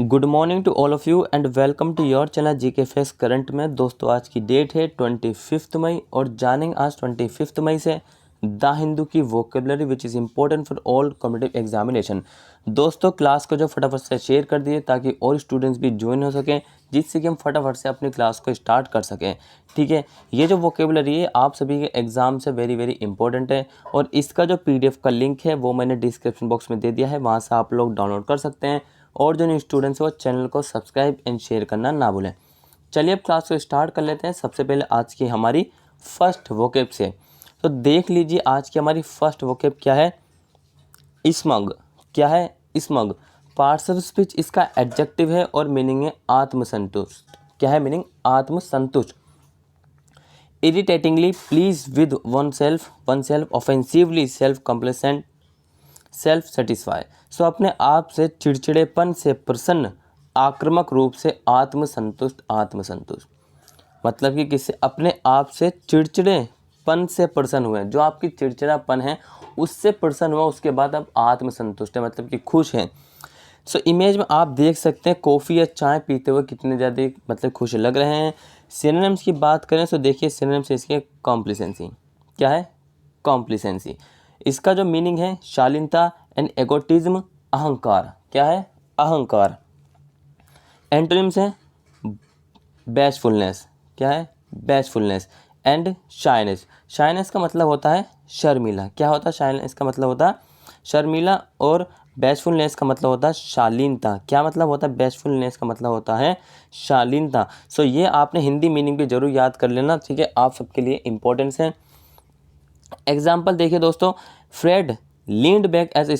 Good morning to all of you and welcome to your channel GK facts current में। दोस्तों आज की date है 25 मई और जानेंगे आज 25 मई से द हिंदू की vocabulary which is important for all competitive examination. दोस्तों क्लास को जो फटाफट से शेयर कर दिए ताकि और स्टूडेंट्स भी ज्वाइन हो सकें, जिससे कि हम फटाफट से अपनी क्लास को स्टार्ट कर सकें। ठीक है, ये जो वोकेबलरी है आप सभी के एग्ज़ाम से वेरी वेरी इंपॉर्टेंट है और इसका जो PDF का लिंक है वो मैंने डिस्क्रिप्शन बॉक्स में दे दिया है, वहाँ से आप लोग डाउनलोड कर सकते हैं। और जो न्यू स्टूडेंट्स हैं वो चैनल को सब्सक्राइब एंड शेयर करना ना भूलें। चलिए अब क्लास को स्टार्ट कर लेते हैं। सबसे पहले आज की हमारी फर्स्ट वोकेब से तो देख लीजिए आज की हमारी फर्स्ट वोकेब क्या है। स्मग। क्या है स्मग? पार्ट्स ऑफ स्पीच इसका एडजेक्टिव है और मीनिंग है आत्मसंतुष्ट। क्या है मीनिंग? आत्मसंतुष्ट। Irritatingly please with one self offensively self complacent self satisfy. So अपने आप से चिड़चिड़ेपन से प्रसन्न, आक्रामक रूप से आत्मसंतुष्ट। मतलब कि किसी अपने आप से चिड़चिड़ेपन से प्रसन्न हुए, जो आपकी चिड़चिड़ापन है उससे प्रसन्न हुआ, उसके बाद आप आत्मसंतुष्ट है मतलब कि खुश हैं। सो इमेज में आप देख सकते हैं कॉफ़ी या चाय पीते हुए कितने ज़्यादा मतलब खुश लग रहे हैं। सिनोनिम्स की बात करें तो देखिए सिनोनिम्स इसके कॉम्प्लिसेंसी। क्या है? कॉम्प्लिसेंसी। इसका जो मीनिंग है शालीनता एंड एगोटिज्म, अहंकार। क्या है? अहंकार। एंटोनिम्स है बैशफुलनेस। क्या है? बैशफुलनेस एंड शाइनेस। शाइनेस का मतलब होता है शर्मीला। क्या होता है? शाइनेस का मतलब होता है शर्मीला और बैशफुलनेस का मतलब होता है शालीनता। क्या मतलब होता है? बैशफुलनेस का मतलब होता है शालीनता। सो ये आपने हिंदी मीनिंग भी जरूर याद कर लेना, ठीक है, आप सबके लिए इंपॉर्टेंस है। एग्जाम्पल देखिए दोस्तों, Fred leaned back as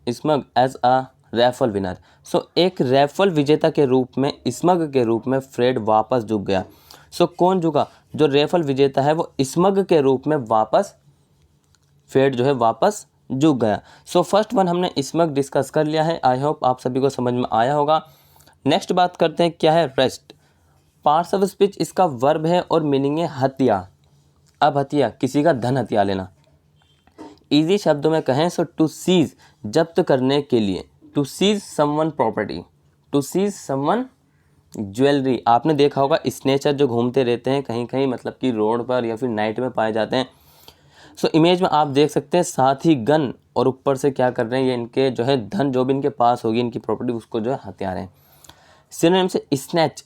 smug as a raffle winner. So एक रैफल विजेता के रूप में, स्मग के रूप में फ्रेड वापस झुक गया। सो कौन झुका? जो रैफल विजेता है वो स्मग के रूप में वापस, फ्रेड जो है वापस झुक गया। सो फर्स्ट वन हमने स्मग डिस्कस कर लिया है। आई होप आप सभी को समझ में आया होगा। नेक्स्ट बात करते हैं क्या है रेस्ट। पार्ट्स ऑफ स्पीच इसका वर्ब है और मीनिंग है हत्या। अब हत्या किसी का धन हत्या लेना। इजी शब्दों में कहें तो टू सीज जब्त करने के लिए, to seize someone property, to seize someone jewellery. आपने देखा होगा स्नेचर जो घूमते रहते हैं कहीं कहीं मतलब कि रोड पर या फिर नाइट में पाए जाते हैं। सो इमेज में आप देख सकते हैं साथ ही गन और ऊपर से क्या कर रहे हैं, ये इनके जो है धन जो भी इनके पास होगी इनकी प्रॉपर्टी उसको जो है हत्या रहे हैं। सिनोनिम से स्नैच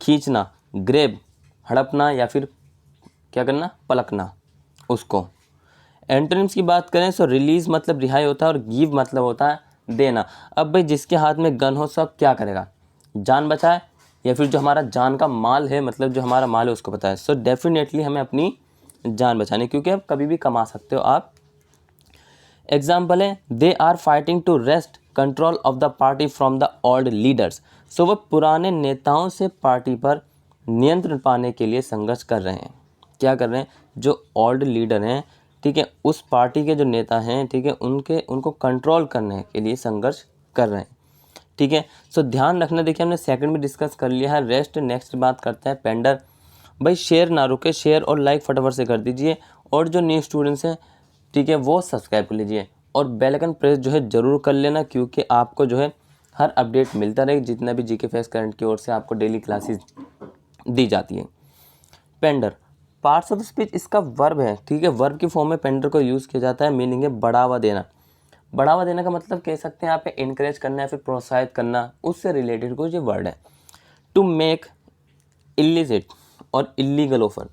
खींचना, ग्रेब हड़पना या फिर क्या करना, पलकना उसको। एंटोनिम्स की बात करें तो रिलीज मतलब रिहाई होता है और गिव मतलब होता है देना। अब भाई जिसके हाथ में गन हो सब क्या करेगा? जान बचाए या फिर जो हमारा जान का माल है मतलब जो हमारा माल है उसको बताए। सो डेफिनेटली हमें अपनी जान बचानी, क्योंकि आप कभी भी कमा सकते हो आप। एग्जाम्पल है they are fighting to wrest control of the party from the old leaders. So वो पुराने नेताओं से पार्टी पर नियंत्रण पाने के लिए संघर्ष कर रहे हैं। क्या कर रहे हैं? जो ओल्ड लीडर हैं, ठीक है, उस पार्टी के जो नेता हैं, ठीक है, उनको कंट्रोल करने के लिए संघर्ष कर रहे हैं। ठीक है, सो ध्यान रखना। देखिए हमने सेकंड में डिस्कस कर लिया है रेस्ट। नेक्स्ट बात करते हैं पेंडर। भाई शेयर ना रुके, शेयर और लाइक फटाफट से कर दीजिए और जो न्यू स्टूडेंट्स हैं, ठीक है, वो सब्सक्राइब कर लीजिए और बेल आइकन प्रेस जो है ज़रूर कर लेना, क्योंकि आपको जो है हर अपडेट मिलता रहे जितना भी जीके फैक्ट्स करंट की ओर से आपको डेली क्लासेस दी जाती है। पेंडर पार्ट्स ऑफ स्पीच इसका वर्ब है, ठीक है, वर्ब की फॉर्म में पेंडर को यूज़ किया जाता है। मीनिंग है बढ़ावा देना। बढ़ावा देने का मतलब कह सकते हैं आप इनकरेज करना या फिर प्रोत्साहित करना, उससे रिलेटेड कुछ ये वर्ड है। टू मेक इलिसिट और इलीगल ऑफर।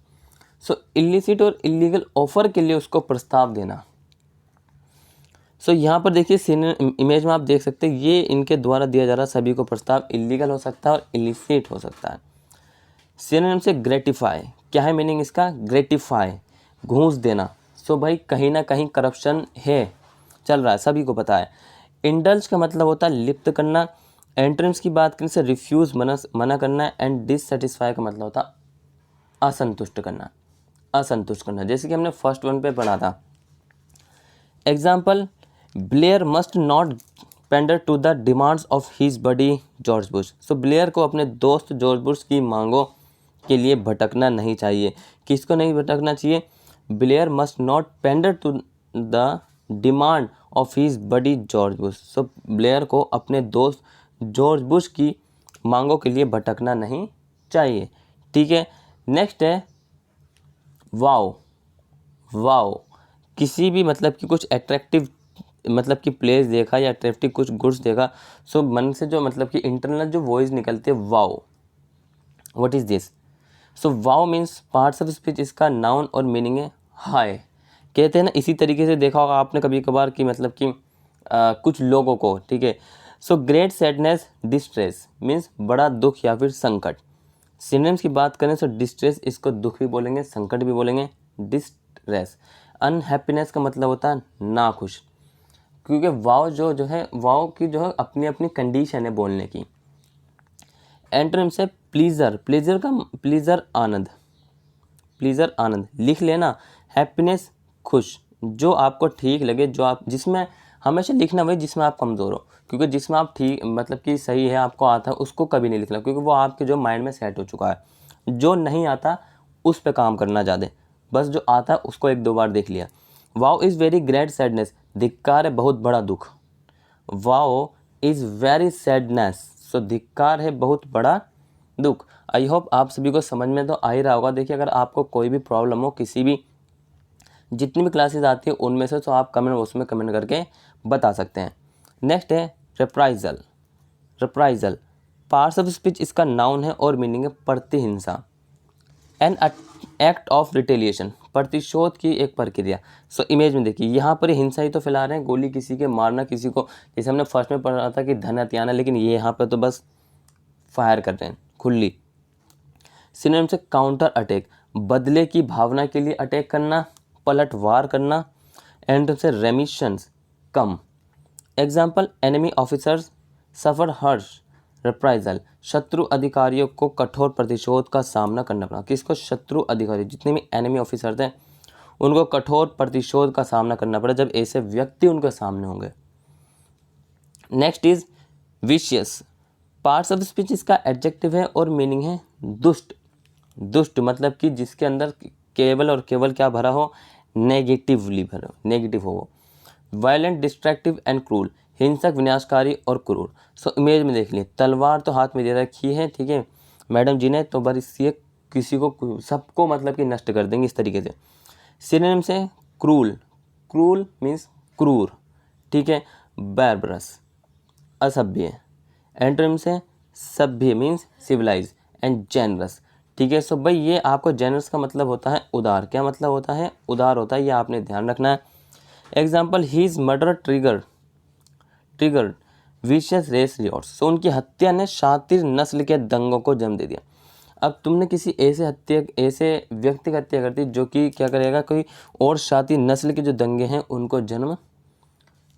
सो इलिसिट और इलीगल ऑफर के लिए उसको प्रस्ताव देना। सो यहाँ पर देखिए इमेज में आप देख सकते हैं ये इनके द्वारा दिया जा रहा सभी को प्रस्ताव इलीगल हो सकता है और इलिसिट हो सकता है। सिनोनिम से ग्रेटिफाई। क्या है मीनिंग इसका? ग्रेटिफाई घूस देना। सो भाई कहीं ना कहीं करप्शन है, चल रहा है, सभी को पता है। इंडल्ज का मतलब होता है लिप्त करना। एंट्रेंस की बात करें से रिफ्यूज़ मना करना एंड डिससेटिस्फाई का मतलब होता असंतुष्ट करना, असंतुष्ट करना, जैसे कि हमने फर्स्ट वन पे पढ़ा था। Example Blair must not pander to the demands of his buddy George Bush. So Blair को अपने दोस्त जॉर्ज बुश की मांगों के लिए भटकना नहीं चाहिए। किसको नहीं भटकना चाहिए? Blair must not pander to the demand of his buddy George Bush. So Blair को अपने दोस्त जॉर्ज बुश की मांगों के लिए भटकना नहीं चाहिए। ठीक है, नेक्स्ट है वाओ। वाओ किसी भी मतलब कि कुछ एट्रैक्टिव मतलब कि प्लेस देखा या अट्रैक्टिव कुछ गुड्स देखा, सो मन से जो मतलब कि इंटरनल जो वॉइस निकलती है wow, what is this. So wow means parts of speech, इसका नाउन और मीनिंग है हाय। कहते हैं ना, इसी तरीके से देखा होगा आपने कभी कभार कि मतलब कि कुछ लोगों को, ठीक है। So great sadness distress means बड़ा दुख या फिर संकट। सिनोनिम्स की बात करें तो डिस्ट्रेस इसको दुख भी बोलेंगे, संकट भी बोलेंगे। डिस्ट्रेस अनहैप्पीनेस का मतलब होता है नाखुश, क्योंकि वाव जो है वाव की जो है अपनी अपनी कंडीशन है बोलने की। एंटोनिम्स है प्लीजर। प्लीजर आनंद, प्लीजर आनंद लिख लेना। हैप्पीनेस खुश, जो आपको ठीक लगे, जो आप जिसमें हमेशा लिखना वही जिसमें आप कमज़ोर हो, क्योंकि जिसमें आप ठीक मतलब कि सही है आपको आता है उसको कभी नहीं लिखना, क्योंकि वो आपके जो माइंड में सेट हो चुका है। जो नहीं आता उस पे काम करना ज़्यादा, बस जो आता है उसको एक दो बार देख लिया। Wow is very great sadness, धिक्कार है बहुत बड़ा दुख। वाओ इज़ वेरी सैडनेस, सो धिक्कार है बहुत बड़ा दुख। आई होप आप सभी को समझ में तो आ ही रहा होगा। देखिए, अगर आपको कोई भी प्रॉब्लम हो किसी भी जितनी भी क्लासेस आती है उनमें से, तो आप कमेंट बॉक्स में कमेंट करके बता सकते हैं। नेक्स्ट है reprisal. Reprisal parts of speech, इसका नाउन है और मीनिंग है प्रतिहिंसा। एन एक्ट ऑफ रिटेलिएशन, प्रतिशोध की एक प्रक्रिया। सो इमेज में देखिए, यहाँ पर हिंसा ही तो फैला रहे हैं, गोली किसी के मारना, किसी को, जैसे हमने फर्स्ट में पढ़ा था कि धन हत्याना, लेकिन ये यहाँ पर तो बस फायर कर रहे हैं खुली। सिनोनिम से काउंटर अटैक, बदले की भावना के लिए अटैक करना, पलटवार करना। एंड से रेमिशंस कम। एग्जाम्पल एनिमी ऑफिसर्स सफर हर्ष रिप्राइजल, शत्रु अधिकारियों को कठोर प्रतिशोध का सामना करना पड़ा। किसको? शत्रु अधिकारी, जितने भी एनिमी ऑफिसर्स हैं उनको कठोर प्रतिशोध का सामना करना पड़ा जब ऐसे व्यक्ति उनके सामने होंगे। Next is vicious. Parts of speech, इसका एडजेक्टिव है और मीनिंग है दुष्ट। दुष्ट मतलब कि जिसके अंदर केवल और केवल क्या भरा हो, नेगेटिवली भरा, नेगेटिव हो वो। वायलेंट, डिस्ट्रैक्टिव एंड क्रूल, हिंसक, विनाशकारी और क्रूर। सो इमेज में देख लिए, तलवार तो हाथ में दे रखी है, ठीक है मैडम जी ने, तो बस इससे किसी को सबको मतलब कि नष्ट कर देंगे इस तरीके से। सिनोनिम से क्रूल, क्रूल मीन्स क्रूर, ठीक है। बार्बरस असभ्य। एंटोनिम से सभ्य मीन्स सिविलाइज एंड जेनरस, ठीक है। सो भाई ये आपको जेनरस का मतलब होता है उदार। क्या मतलब होता है? उदार होता है, ये आपने ध्यान रखना है। Example his murder triggered vicious race riots, so उनकी हत्या ने शातिर नस्ल के दंगों को जन्म दे दिया। अब तुमने किसी ऐसे व्यक्ति की हत्या कर दी जो कि क्या करेगा, कोई और शातिर नस्ल के जो दंगे हैं उनको जन्म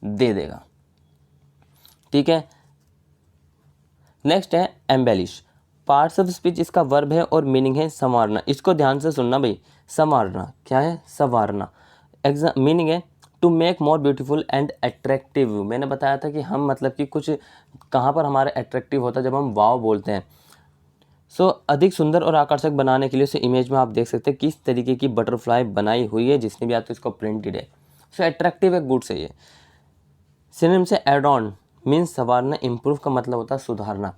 दे देगा, ठीक है। नेक्स्ट है एम्बेलिश। पार्ट्स ऑफ स्पीच, इसका वर्ब है और मीनिंग है संवारना। इसको ध्यान से सुनना भाई, संवारना क्या है? संवारना। मीनिंग है to make more beautiful and attractive. मैंने बताया था कि हम मतलब कि कुछ कहाँ पर हमारा अट्रैक्टिव होता है, जब हम वाव बोलते हैं। सो अधिक सुंदर और आकर्षक बनाने के लिए उसे इमेज में आप देख सकते हैं किस तरीके की बटरफ्लाई बनाई हुई है, जिसने भी आप तो इसको प्रिंटेड है। सो अट्रैक्टिव है, गुड से ये। सिनोनिम से एड ऑन मीन्स संवारना, इम्प्रूव का मतलब होता है सुधारना।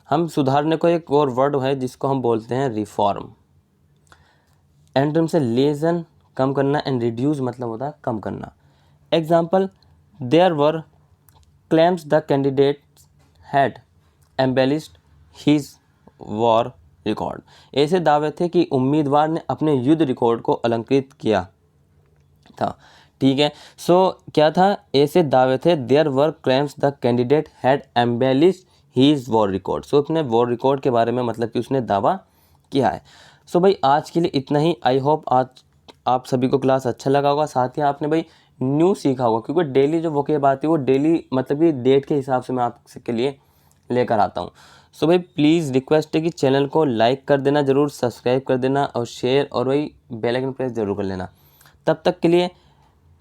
हम सुधारने को एक और वर्ड है जिसको हम बोलते हैं रिफॉर्म। एंटोनिम से लेसन कम करना एंड रिड्यूस मतलब होता है कम करना। Example there were claims the candidate had embellished his war record, ऐसे दावे थे कि उम्मीदवार ने अपने युद्ध रिकॉर्ड को अलंकृत किया था, ठीक है। सो क्या था? ऐसे दावे थे, there were claims the candidate had embellished his war record, so अपने वॉर रिकॉर्ड के बारे में मतलब कि उसने दावा किया है। सो भाई आज के लिए इतना ही। आई होप आज आप सभी को क्लास अच्छा लगा होगा, साथ ही आपने भाई न्यू सीखा होगा, क्योंकि डेली जो वोकेब आती है वो डेली मतलब कि डेट के हिसाब से मैं आपके लिए लेकर आता हूँ। सो भाई प्लीज़ रिक्वेस्ट है कि चैनल को लाइक कर देना ज़रूर, सब्सक्राइब कर देना और शेयर और वही बेल आइकन प्रेस ज़रूर कर लेना। तब तक के लिए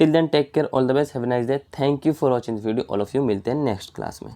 till then take care, all the best, have a nice day, thank you for watching this video all of you. मिलते हैं नेक्स्ट क्लास में।